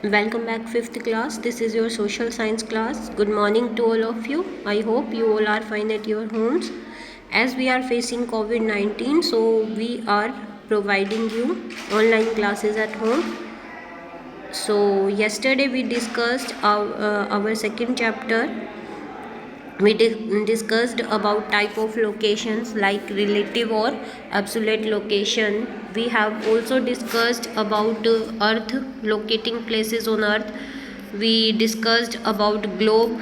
Welcome back, fifth class. This is your social science class. Good morning to all of you. I hope you all are fine at your homes. As we are facing COVID-19, so we are providing you online classes at home. So yesterday we discussed our second chapter. We discussed about type of locations like relative or absolute location. We have also discussed about earth, locating places on earth. We discussed about globe.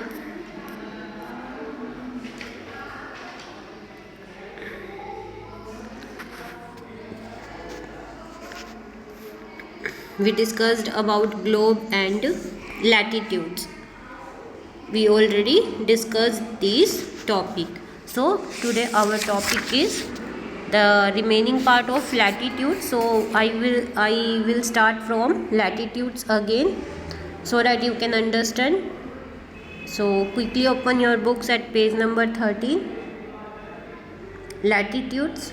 We discussed about globe and latitudes. We already discussed this topic. So today our topic is the remaining part of latitude. So I will start from latitudes again so that you can understand. So quickly open your books at page number 13. Latitudes.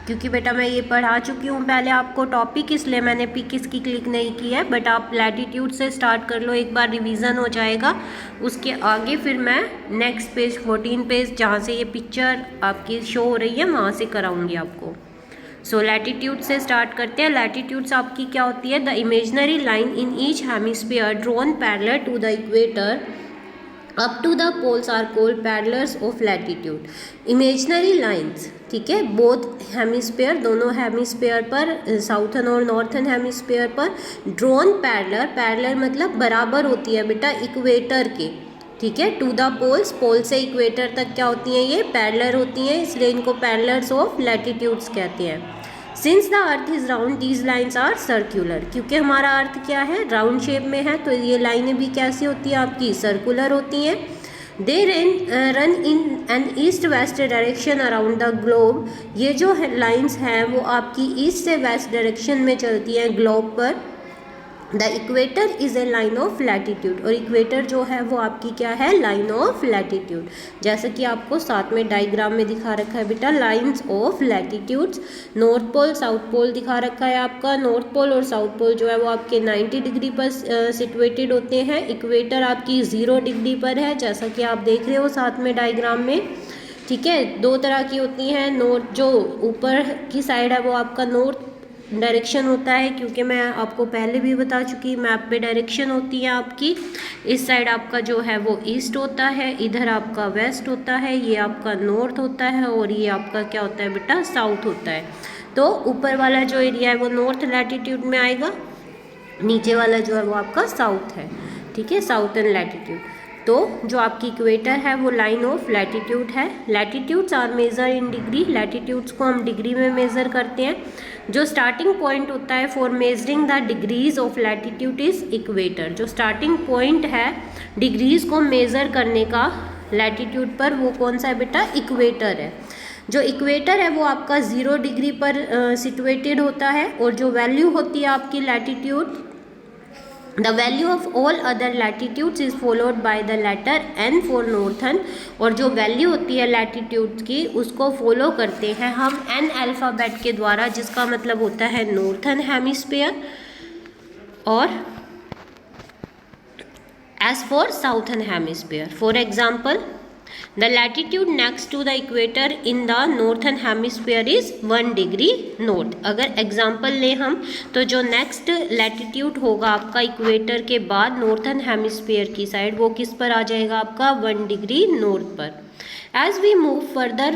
क्योंकि बेटा मैं ये पढ़ा चुकी हूँ पहले आपको topic, इसलिए मैंने पिक इसकी क्लिक नहीं की है, बट आप लैटिट्यूड से स्टार्ट कर लो, एक बार रिवीजन हो जाएगा। उसके आगे फिर मैं नेक्स्ट पेज 14 पेज जहाँ से ये पिक्चर आपकी शो हो रही है वहाँ से कराऊंगी आपको। सो लैटिट्यूड से स्टार्ट करते हैं। लैटिट्यूड्स आपकी क्या होती है? The imaginary line in each hemisphere drawn parallel to the equator up to the poles are called parallels of latitude. Imaginary lines, ठीक है, बोथ हेमिस्फीयर, दोनों हेमिस्फीयर पर, साउथर्न और नॉर्थर्न हेमिस्फीयर पर ड्रॉन पैरेलल, पैरेलल मतलब बराबर होती है बेटा इक्वेटर के, ठीक है, टू द पोल्स, पोल से इक्वेटर तक क्या होती हैं? ये पैरेलल होती हैं, इसलिए इनको पैरेलल्स ऑफ लैटिट्यूड्स कहते हैं। Since the earth is round these lines are circular, क्योंकि हमारा अर्थ क्या है? राउंड शेप में है, तो ये लाइनें भी कैसी होती है आपकी? सर्कुलर होती हैं। They run in an east west direction around the globe. ये जो लाइन्स हैं वो आपकी ईस्ट से वेस्ट डायरेक्शन में चलती हैं ग्लोब पर। The equator is a line of latitude, और इक्वेटर जो है वो आपकी क्या है? Line of latitude. जैसे कि आपको साथ में डायग्राम में दिखा रखा है बेटा, lines of latitudes. North pole south pole दिखा रखा है आपका। नॉर्थ पोल और साउथ पोल जो है वो आपके 90 डिग्री पर सिचुएटेड होते हैं। इक्वेटर आपकी 0 डिग्री पर है, जैसा कि आप देख रहे हो साथ में डायग्राम में, ठीक है। दो तरह की होती हैं, नॉर्थ जो ऊपर की साइड है वो आपका नॉर्थ डायरेक्शन होता है, क्योंकि मैं आपको पहले भी बता चुकी, मैप पे डायरेक्शन होती है आपकी। इस साइड आपका जो है वो ईस्ट होता है, इधर आपका वेस्ट होता है, ये आपका नॉर्थ होता है, और ये आपका क्या होता है बेटा? साउथ होता है। तो ऊपर वाला जो एरिया है वो नॉर्थ लैटिट्यूड में आएगा, नीचे वाला जो है वो आपका साउथ है, ठीक है, साउथर्न लैटिट्यूड। तो जो आपकी इक्वेटर है वो लाइन ऑफ लैटिट्यूड है। Latitudes are measure in degree, latitudes को हम डिग्री में मेज़र करते हैं। जो स्टार्टिंग पॉइंट होता है for measuring the degrees of latitude is equator. जो स्टार्टिंग पॉइंट है डिग्रीज को मेज़र करने का लैटिट्यूड पर, वो कौन सा है बेटा? इक्वेटर है। जो इक्वेटर है वो आपका 0 डिग्री पर सिचुएटेड होता है, और जो वैल्यू होती है आपकी latitude, the value of all other latitudes is followed by the letter N for northern, और जो वैल्यू होती है लैटिट्यूड्स की उसको फॉलो करते हैं हम एन अल्फ़ाबेट के द्वारा, जिसका मतलब होता है नॉर्थन हेमिस्फीयर, और S for southern hemisphere. For example, the latitude next to the equator in the northern hemisphere is 1 degree north. अगर एग्जाम्पल लें हम, तो जो नेक्स्ट लैटिट्यूड होगा आपका इक्वेटर के बाद नॉर्थर्न हेमिस्फीयर की साइड, वो किस पर आ जाएगा आपका? 1 डिग्री नॉर्थ पर। As we move further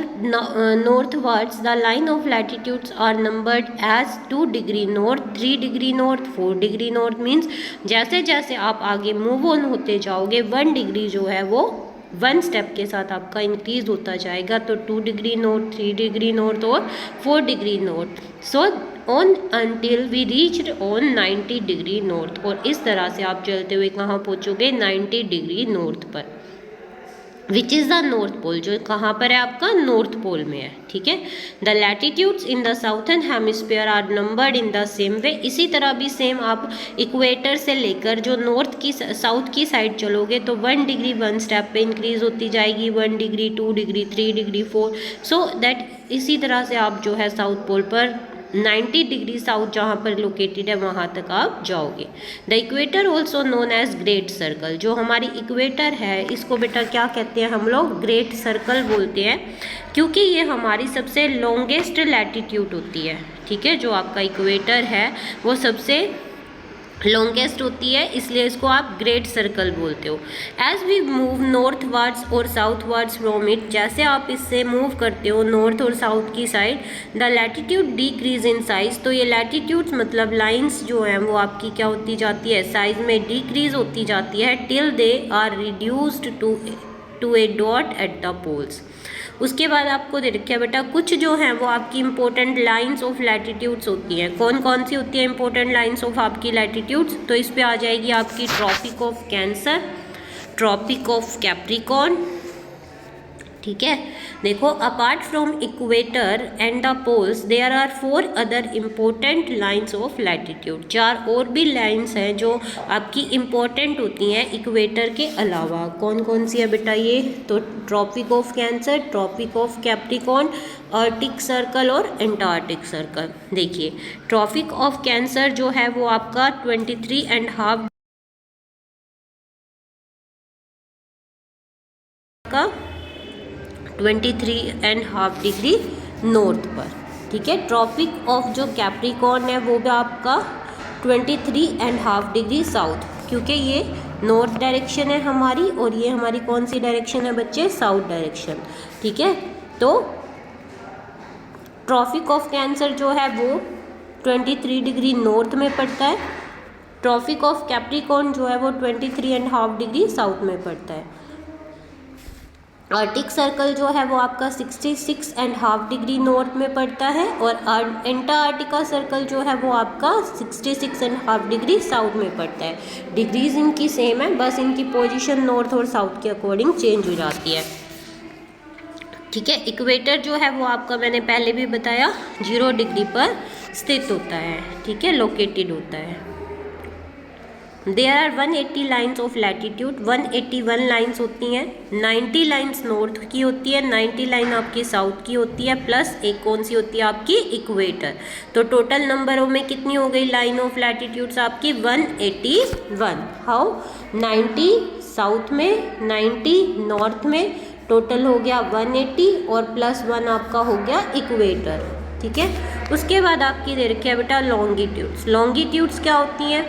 northwards, the line of latitudes are numbered as 2 degree north, 3 degree north, 4 degree north. Means जैसे जैसे आप आगे मूव ऑन होते जाओगे 1 डिग्री जो है वो 1 स्टेप के साथ आपका इंक्रीज होता जाएगा। तो 2 डिग्री नॉर्थ, 3 डिग्री नॉर्थ और 4 degree north. So on until we reached on 90 degree north, और इस तरह से आप चलते हुए कहाँ पहुँचोगे? 90 डिग्री नॉर्थ पर, which is the north pole, जो कहाँ पर है आपका? नॉर्थ पोल में है, ठीक है। The latitudes in the southern hemisphere are numbered in the same way. इसी तरह भी सेम आप इक्वेटर से लेकर जो नॉर्थ की साउथ की साइड चलोगे तो 1 डिग्री 1 स्टेप पे इंक्रीज होती जाएगी, 1 degree, 2 degree, 3 degree, 4, so that इसी तरह से आप जो है साउथ पोल पर 90 डिग्री साउथ जहाँ पर लोकेटेड है वहाँ तक आप जाओगे। The equator also known as great circle, जो हमारी इक्वेटर है इसको बेटा क्या कहते हैं हम लोग, ग्रेट सर्कल बोलते हैं, क्योंकि ये हमारी सबसे लॉन्गेस्ट लैटिट्यूड होती है। ठीक है, जो आपका इक्वेटर है वो सबसे लॉन्गेस्ट होती है, इसलिए इसको आप ग्रेट सर्कल बोलते हो। As we move northwards और साउथ वर्ड्स फ्रॉम इट, जैसे आप इससे मूव करते हो नॉर्थ और साउथ की side, the latitude decrease in size, तो ये लैटिट्यूड्स मतलब लाइंस जो हैं वो आपकी क्या होती जाती है, साइज में डिक्रीज होती जाती है, till they are reduced to a dot at the poles. उसके बाद आपको दे रखा है बेटा कुछ जो हैं वो आपकी इंपॉर्टेंट लाइंस ऑफ लैटिट्यूड्स होती हैं। कौन कौन सी होती है इंपॉर्टेंट लाइंस ऑफ आपकी लैटिट्यूड्स, तो इस पे आ जाएगी आपकी tropic of cancer, tropic of capricorn. ठीक है, देखो apart from equator and the poles there are 4 other important lines of latitude, 4 और भी लाइंस हैं जो आपकी इम्पोर्टेंट होती हैं इक्वेटर के अलावा। कौन कौन सी है बेटा ये, तो tropic of cancer, tropic of capricorn, arctic circle और एंटार्क्टिक सर्कल। देखिए ट्रॉपिक ऑफ कैंसर जो है वो आपका 23.5 का 23.5 डिग्री नॉर्थ पर। ठीक है, ट्रॉपिक ऑफ जो कैप्रिकॉर्न है वो भी आपका 23.5 डिग्री साउथ, क्योंकि ये नॉर्थ डायरेक्शन है हमारी और ये हमारी कौन सी डायरेक्शन है बच्चे, साउथ डायरेक्शन। ठीक है, तो ट्रॉपिक ऑफ कैंसर जो है वो 23 डिग्री नॉर्थ में पड़ता है, ट्रॉपिक ऑफ कैप्रिकॉर्न जो है वो 23.5 डिग्री साउथ में पड़ता है। आर्टिक सर्कल जो है वो आपका 66.5 डिग्री नॉर्थ में पड़ता है और एंटार्क्टिका सर्कल जो है वो आपका 66.5 डिग्री साउथ में पड़ता है। डिग्रीज इनकी सेम है, बस इनकी पोजीशन नॉर्थ और साउथ के अकॉर्डिंग चेंज हो जाती है। ठीक है, इक्वेटर जो है वो आपका मैंने पहले भी बताया 0 डिग्री पर स्थित होता है। ठीक है, लोकेटेड होता है। There are 180 lines of latitude, 181 lines होती हैं, 90 लाइन्स नॉर्थ की होती है, 90 लाइन आपकी साउथ की होती है, प्लस एक कौन सी होती है आपकी इक्वेटर। तो टोटल नंबरों में कितनी हो गई लाइन ऑफ लैटिट्यूड्स आपकी 181। हाउ 90 साउथ में, 90 नॉर्थ में, टोटल हो गया 180 और प्लस 1 आपका हो गया इक्वेटर। ठीक है, उसके बाद आपकी दे रखी है बेटा लॉन्गिट्यूड्स। लॉन्गिट्यूड्स क्या होती हैं,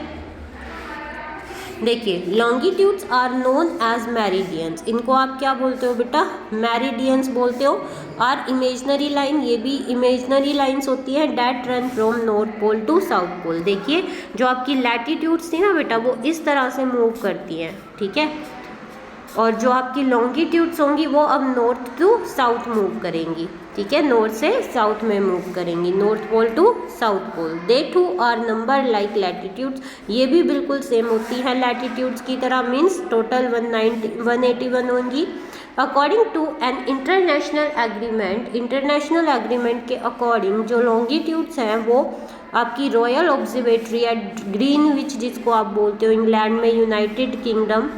देखिए longitudes are known as meridians, इनको आप क्या बोलते हो बेटा, मेरिडियंस बोलते हो। आर इमेजनरी लाइन, ये भी इमेजनरी लाइंस होती है, that run from north pole to south pole. देखिए जो आपकी लैटिट्यूड्स थी ना बेटा वो इस तरह से मूव करती हैं। ठीक है, और जो आपकी लॉन्गिट्यूड्स होंगी वो अब नॉर्थ टू साउथ मूव करेंगी। ठीक है, नॉर्थ से साउथ में मूव करेंगी, north pole to south pole. They too are number like latitudes, ये भी बिल्कुल सेम होती है लैटिट्यूड्स की तरह, मीन्स टोटल 181 होंगी। According to an international agreement, international agreement के अकॉर्डिंग जो लॉन्गिट्यूड्स हैं वो आपकी रॉयल ऑब्जर्वेटरी एट ग्रीनविच, जिसको आप बोलते हो इंग्लैंड में, United kingdom,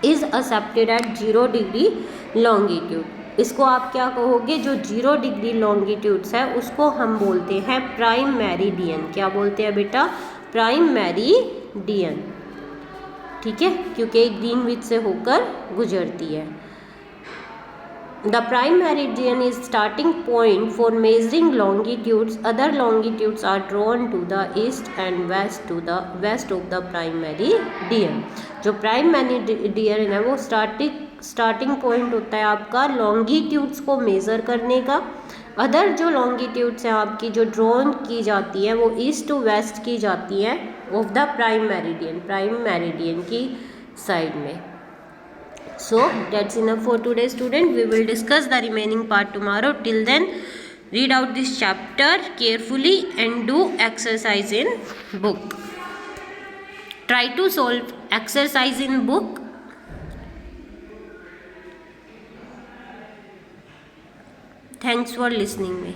is accepted eight 0 degree longitude. इसको आप क्या कहोगे, जो 0 डिग्री लॉन्गिट्यूड्स है उसको हम बोलते हैं प्राइम मेरिडियन। क्या बोलते हैं बेटा, प्राइम मेरिडियन। ठीक है, क्योंकि ग्रीनविच से होकर गुजरती है। The prime meridian is starting point for measuring longitudes. Other longitudes are drawn to the east and west to the west of the prime meridian. जो प्राइम मेरिडियन है वो स्टार्टिंग पॉइंट होता है आपका लॉन्गिट्यूड्स को मेज़र करने का। Other जो लॉन्गिट्यूड्स हैं आपकी जो ड्रॉन की जाती हैं वो ईस्ट टू वेस्ट की जाती हैं ऑफ द प्राइम मेरिडियन की साइड में। So that's enough for today student. We will discuss the remaining part tomorrow. Till then read out this chapter carefully and do exercise in book. Try to solve exercise in book. Thanks for listening me.